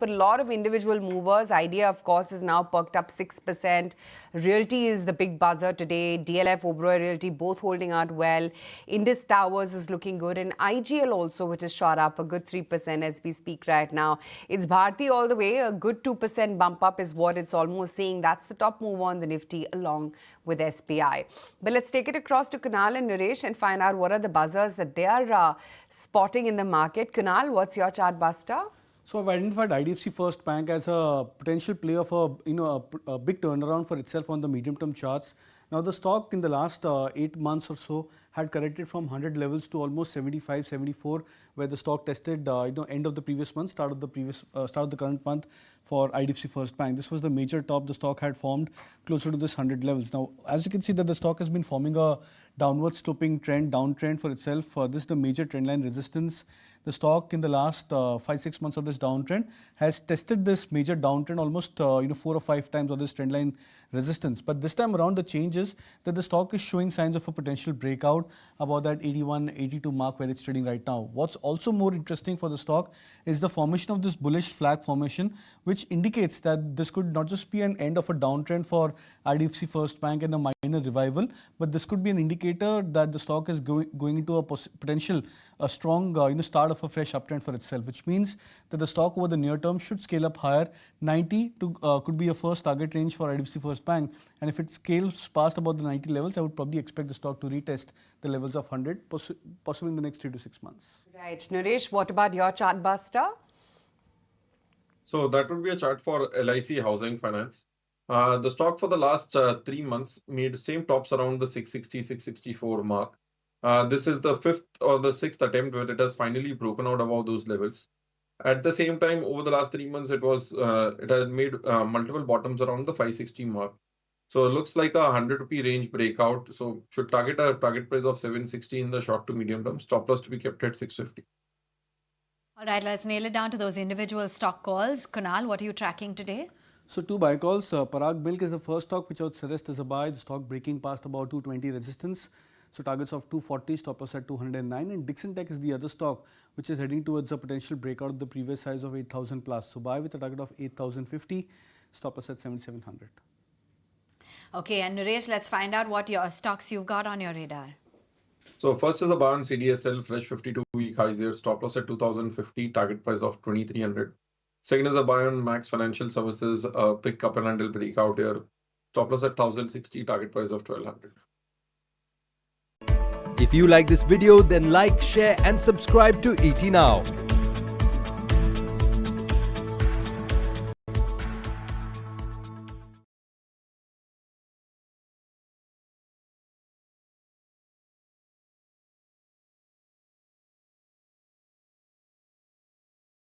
but a lot of individual movers. Idea, of course, is now perked up 6%. Realty is the big buzzer today. DLF, Oberoi Realty, both holding out well. Indus Towers is looking good. And IGL also, which is shot up a good 3% as we speak right now. It's Bharti all the way. A good 2% bump up is what it's almost saying. That's the top move on the Nifty along with SBI. But let's take it across to Kunal and Nooresh and find out what are the buzzers that they are spotting in the market. Kunal, what's your Chartbuster? So I've identified IDFC First Bank as a potential play of a big turnaround for itself on the medium-term charts. Now the stock in the last 8 months or so had corrected from 100 levels to almost 75, 74, where the stock tested end of the previous month, start of the current month for IDFC First Bank. This was the major top the stock had formed closer to this 100 levels. Now, as you can see that the stock has been forming a downward sloping trend, downtrend for itself. This is the major trendline resistance. The stock in the last 5-6 months of this downtrend has tested this major downtrend almost 4 or 5 times on this trendline resistance. But this time around, the change is that the stock is showing signs of a potential breakout about that 81, 82 mark where it's trading right now. What's also more interesting for the stock is the formation of this bullish flag formation, which indicates that this could not just be an end of a downtrend for IDFC First Bank and a minor revival, but this could be an indicator that the stock is going into a potential strong start of a fresh uptrend for itself, which means that the stock over the near term should scale up higher. 90 to could be a first target range for IDFC First Bank, and if it scales past about the 90 levels, I would probably expect the stock to retest the levels of 100, possibly in the next 3 to 6 months. Right. Nooresh, what about your Chartbuster? So that would be a chart for LIC Housing Finance. The stock for the last 3 months made same tops around the 660, 664 mark. This is the 5th or the 6th attempt where it has finally broken out above those levels. At the same time, over the last 3 months, it had made multiple bottoms around the 560 mark. So it looks like a 100 rupee range breakout. So should target a target price of 760 in the short to medium term. Stop loss to be kept at 650. All right, let's nail it down to those individual stock calls. Kunal, what are you tracking today? So 2 buy calls. Parag Milk is the first stock which I would suggest as a buy. The stock breaking past about 220 resistance. So targets of 240, stop loss at 209, and Dixon Tech is the other stock which is heading towards a potential breakout of the previous size of 8,000 plus. So buy with a target of 8,050, stop loss at 7,700. Okay, and Nooresh, let's find out what your stocks you've got on your radar. So first is the buy on CDSL, fresh 52-week highs here, stop loss at 2,050, target price of 2,300. Second is a buy on Max Financial Services, pick up and handle breakout here, stop loss at 1,060, target price of 1,200. If you like this video, then like, share and subscribe to ET Now.